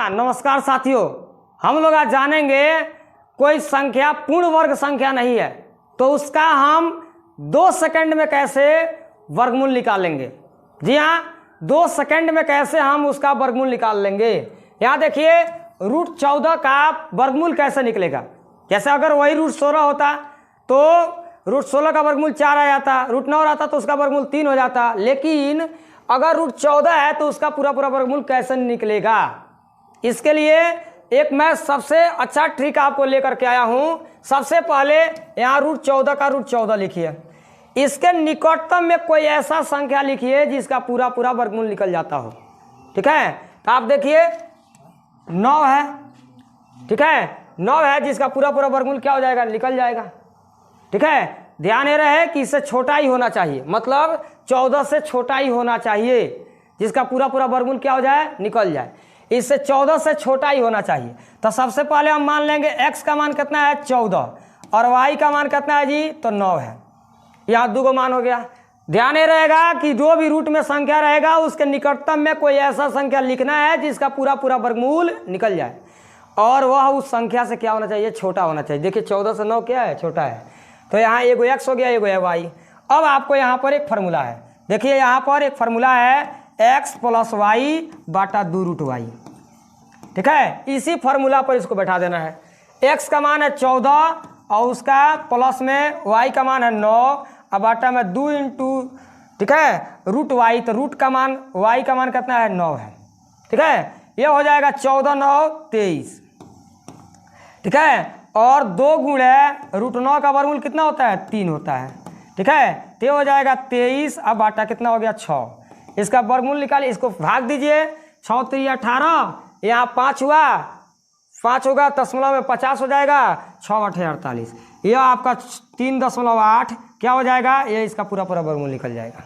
नमस्कार साथियों, हम लोग आज जानेंगे कोई संख्या पूर्ण वर्ग संख्या नहीं है तो उसका हम 2 सेकंड में कैसे वर्गमूल निकालेंगे। जी हाँ, 2 सेकंड में कैसे हम उसका वर्गमूल निकाल लेंगे। यहाँ देखिए √14 का वर्गमूल कैसे निकलेगा। जैसे अगर वही √16 होता तो √16 का वर्गमूल 4 आ जाता, √9 आता तो उसका वर्गमूल 3 हो जाता। लेकिन अगर √14 है तो उसका पूरा वर्गमूल कैसे निकलेगा। इसके लिए एक मैं सबसे अच्छा ट्रिक आपको लेकर के आया हूं। सबसे पहले यहाँ √14 का √14 लिखिए, इसके निकटतम में कोई ऐसा संख्या लिखिए जिसका पूरा वर्गमूल निकल जाता हो। ठीक है, तो आप देखिए 9 है। ठीक है, 9 है जिसका पूरा वर्गमूल क्या हो जाएगा, निकल जाएगा। ठीक है, ध्यान ये रहे कि इससे छोटा ही होना चाहिए, मतलब 14 से छोटा ही होना चाहिए जिसका पूरा वर्गमूल क्या हो जाए, निकल जाए। इससे 14 से छोटा ही होना चाहिए। तो सबसे पहले हम मान लेंगे x का मान कितना है 14 और y का मान कितना है जी, तो 9 है। यहाँ 2 मान हो गया। ध्यान ये रहेगा कि जो भी रूट में संख्या रहेगा उसके निकटतम में कोई ऐसा संख्या लिखना है जिसका पूरा वर्गमूल निकल जाए और वह उस संख्या से क्या होना चाहिए, छोटा होना चाहिए। देखिए 14 से 9 क्या है, छोटा है। तो यहाँ एगो x हो गया, एगो है y। अब आपको यहाँ पर एक फार्मूला है। देखिए यहाँ पर एक फार्मूला है x + y बटा 2√y। ठीक है, इसी फार्मूला पर इसको बैठा देना है। x का मान है 14 और उसका प्लस में y का मान है 9 और बटा में 2 इंटू, ठीक है, √y। तो रूट का मान y का मान कितना है, 9 है। ठीक है, ये हो जाएगा 14 9 23। ठीक है, और 2 गुणे √9 का वर्गमूल कितना होता है, 3 होता है। ठीक है, तो ये हो जाएगा 23 अब बाटा कितना हो गया 6। इसका वर्गमूल निकालिए, इसको भाग दीजिए। 6 3 18, यहाँ 5 हुआ, 5 होगा दशमलव में 50 हो जाएगा, 6 8 48। यह आपका 3.8 क्या हो जाएगा, ये इसका पूरा वर्गमूल निकल जाएगा।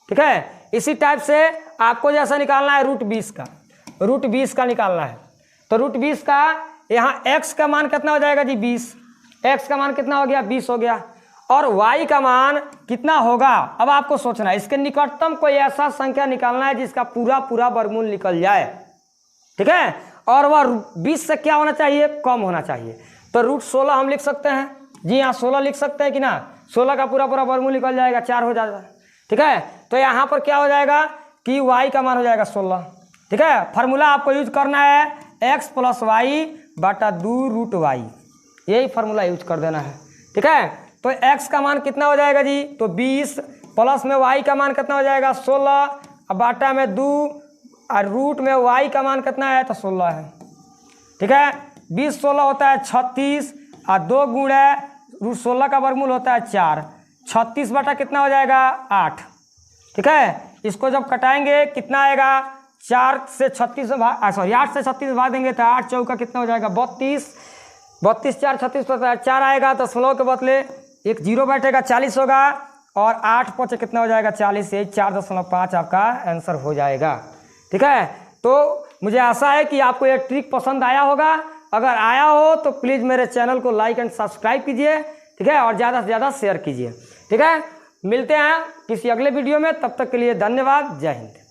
ठीक है, इसी टाइप से आपको जैसा निकालना है √20 का, √20 का निकालना है। तो √20 का यहाँ x का मान कितना हो जाएगा जी, 20। x का मान कितना हो गया, 20 हो गया। और y का मान कितना होगा, अब आपको सोचना है। इसके निकटतम कोई ऐसा संख्या निकालना है जिसका पूरा वर्गमूल निकल जाए। ठीक है, और वह 20 से क्या होना चाहिए, कम होना चाहिए। तो √16 हम लिख सकते हैं। जी हाँ, 16 लिख सकते हैं कि ना। 16 का पूरा वर्गमूल निकल जाएगा, 4 हो जाएगा। ठीक है, तो यहाँ पर क्या हो जाएगा कि y का मान हो जाएगा 16। ठीक है, फार्मूला आपको यूज करना है x + y बटा 2√y, यही फार्मूला यूज कर देना है। ठीक है, तो x का मान कितना हो जाएगा जी, तो 20 प्लस में y का मान कितना हो जाएगा 16 और बाटा में 2 और रूट में y का मान कितना है, तो 16 है। ठीक है, 20 16 होता है 36 और 2 गुणे √16 का वर्गमूल होता है 4। 36 बटा कितना हो जाएगा 8। ठीक है, इसको जब कटाएंगे कितना आएगा, 8 से 36 में भाग देंगे तो 8 चौका कितना हो जाएगा 32। 32 4 36 पर 4 आएगा, तो 16 के बदले एक 0 बैठेगा, 40 होगा। और 8 5 कितना हो जाएगा 40, यही 4.5 आपका आंसर हो जाएगा। ठीक है, तो मुझे आशा है कि आपको ये ट्रिक पसंद आया होगा। अगर आया हो तो प्लीज़ मेरे चैनल को लाइक एंड सब्सक्राइब कीजिए। ठीक है, और ज़्यादा से ज़्यादा शेयर कीजिए। ठीक है, मिलते हैं किसी अगले वीडियो में, तब तक के लिए धन्यवाद। जय हिंद।